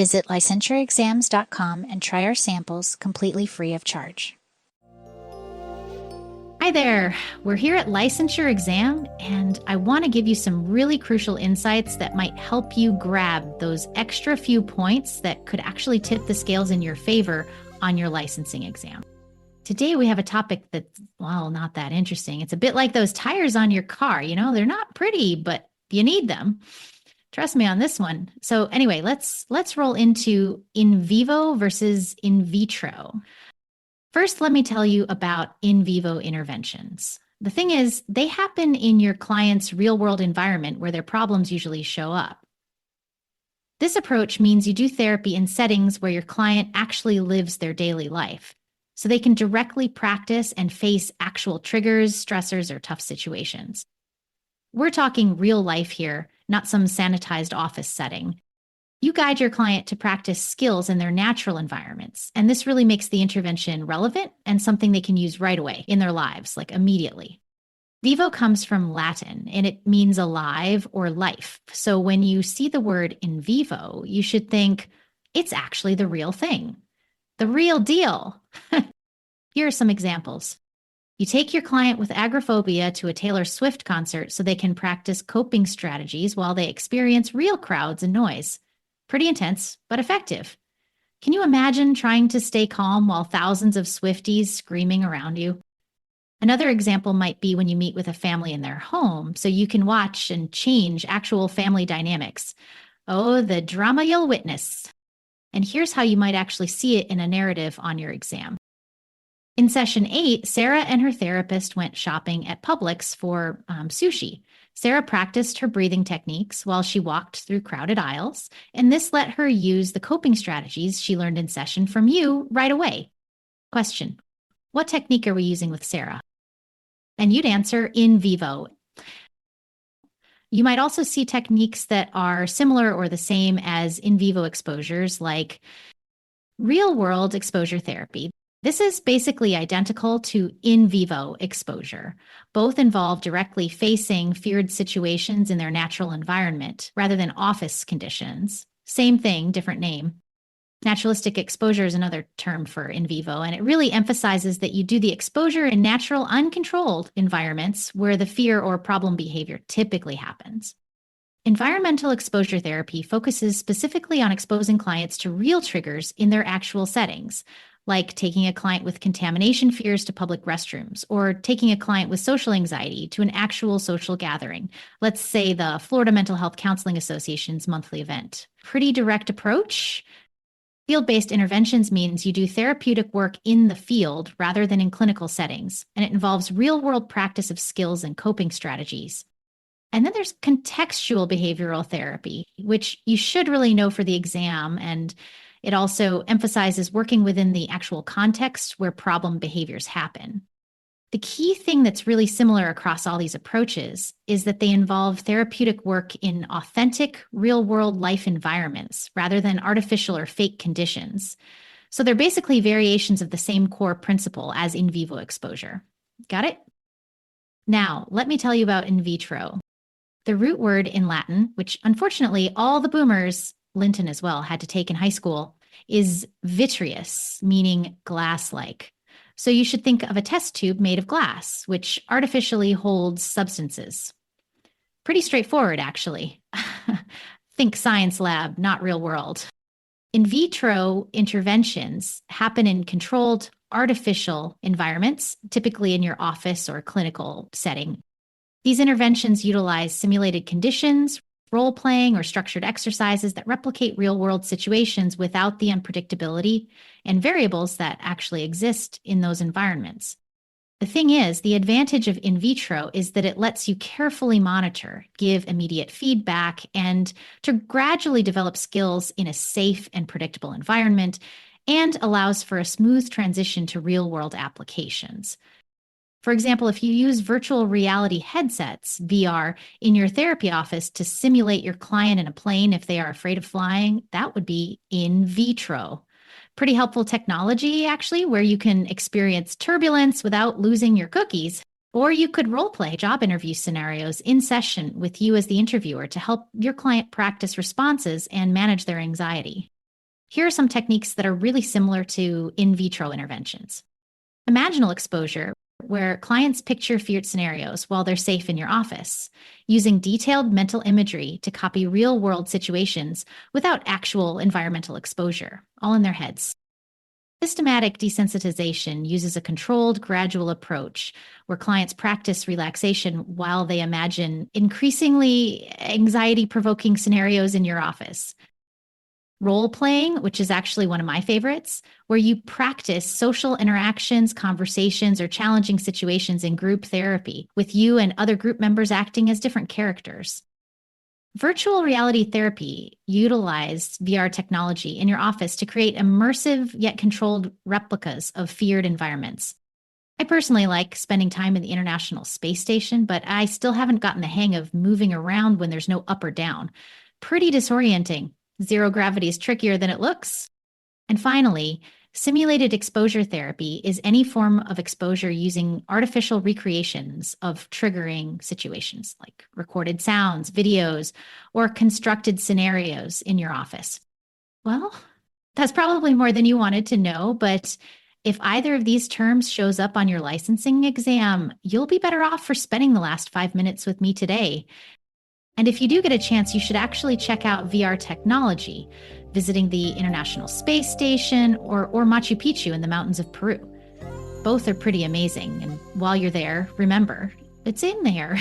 Visit licensureexams.com and try our samples completely free of charge. Hi there. We're here at Licensure Exam, and I want to give you some really crucial insights that might help you grab those extra few points that could actually tip the scales in your favor on your licensing exam. Today, we have a topic that's, well, not that interesting. It's a bit like those tires on your car. You know, they're not pretty, but you need them. Trust me on this one. So anyway, let's roll into in vivo versus in vitro. First, let me tell you about in vivo interventions. The thing is, they happen in your client's real-world environment where their problems usually show up. This approach means you do therapy in settings where your client actually lives their daily life, so they can directly practice and face actual triggers, stressors, or tough situations. We're talking real life here, not some sanitized office setting. You guide your client to practice skills in their natural environments, and this really makes the intervention relevant and something they can use right away in their lives, like immediately. Vivo comes from Latin, and it means alive or life. So when you see the word in vivo, you should think it's actually the real thing, the real deal. Here are some examples. You take your client with agoraphobia to a Taylor Swift concert so they can practice coping strategies while they experience real crowds and noise. Pretty intense, but effective. Can you imagine trying to stay calm while thousands of Swifties screaming around you? Another example might be when you meet with a family in their home, so you can watch and change actual family dynamics. Oh, the drama you'll witness. And here's how you might actually see it in a narrative on your exam. In session 8, Sarah and her therapist went shopping at Publix for sushi. Sarah practiced her breathing techniques while she walked through crowded aisles, and this let her use the coping strategies she learned in session from you right away. Question: what technique are we using with Sarah? And you'd answer in vivo. You might also see techniques that are similar or the same as in vivo exposures, like real-world exposure therapy. This is basically identical to in vivo exposure. Both involve directly facing feared situations in their natural environment rather than office conditions. Same thing, different name. Naturalistic exposure is another term for in vivo, and it really emphasizes that you do the exposure in natural, uncontrolled environments where the fear or problem behavior typically happens. Environmental exposure therapy focuses specifically on exposing clients to real triggers in their actual settings, like taking a client with contamination fears to public restrooms, or taking a client with social anxiety to an actual social gathering, let's say the Florida Mental Health Counseling Association's monthly event. Pretty direct approach. Field-based interventions means you do therapeutic work in the field rather than in clinical settings, and it involves real-world practice of skills and coping strategies. And then there's contextual behavioral therapy, which you should really know for the exam, and it also emphasizes working within the actual context where problem behaviors happen. The key thing that's really similar across all these approaches is that they involve therapeutic work in authentic, real-world life environments rather than artificial or fake conditions. So they're basically variations of the same core principle as in vivo exposure. Got it? Now, let me tell you about in vitro. The root word in Latin, which unfortunately all the boomers, Linton as well, had to take in high school, is vitreous, meaning glass-like. So you should think of a test tube made of glass, which artificially holds substances. Pretty straightforward, actually. Think science lab, not real world. In vitro interventions happen in controlled, artificial environments, typically in your office or clinical setting. These interventions utilize simulated conditions, role-playing, or structured exercises that replicate real-world situations without the unpredictability and variables that actually exist in those environments. The thing is, the advantage of in vitro is that it lets you carefully monitor, give immediate feedback, and to gradually develop skills in a safe and predictable environment, and allows for a smooth transition to real-world applications. For example, if you use virtual reality headsets, VR, in your therapy office to simulate your client in a plane if they are afraid of flying, that would be in vitro. Pretty helpful technology, actually, where you can experience turbulence without losing your cookies. Or you could role-play job interview scenarios in session with you as the interviewer to help your client practice responses and manage their anxiety. Here are some techniques that are really similar to in vitro interventions. Imaginal exposure, where clients picture feared scenarios while they're safe in your office, using detailed mental imagery to copy real-world situations without actual environmental exposure, all in their heads. Systematic desensitization uses a controlled, gradual approach where clients practice relaxation while they imagine increasingly anxiety-provoking scenarios in your office. Role playing, which is actually one of my favorites, where you practice social interactions, conversations, or challenging situations in group therapy, with you and other group members acting as different characters. Virtual reality therapy utilized VR technology in your office to create immersive yet controlled replicas of feared environments. I personally like spending time in the International Space Station, but I still haven't gotten the hang of moving around when there's no up or down. Pretty disorienting. Zero gravity is trickier than it looks. And finally, simulated exposure therapy is any form of exposure using artificial recreations of triggering situations like recorded sounds, videos, or constructed scenarios in your office. Well, that's probably more than you wanted to know, but if either of these terms shows up on your licensing exam, you'll be better off for spending the last 5 minutes with me today. And if you do get a chance, you should actually check out VR technology, visiting the International Space Station or Machu Picchu in the mountains of Peru. Both are pretty amazing. And while you're there, remember, it's in there.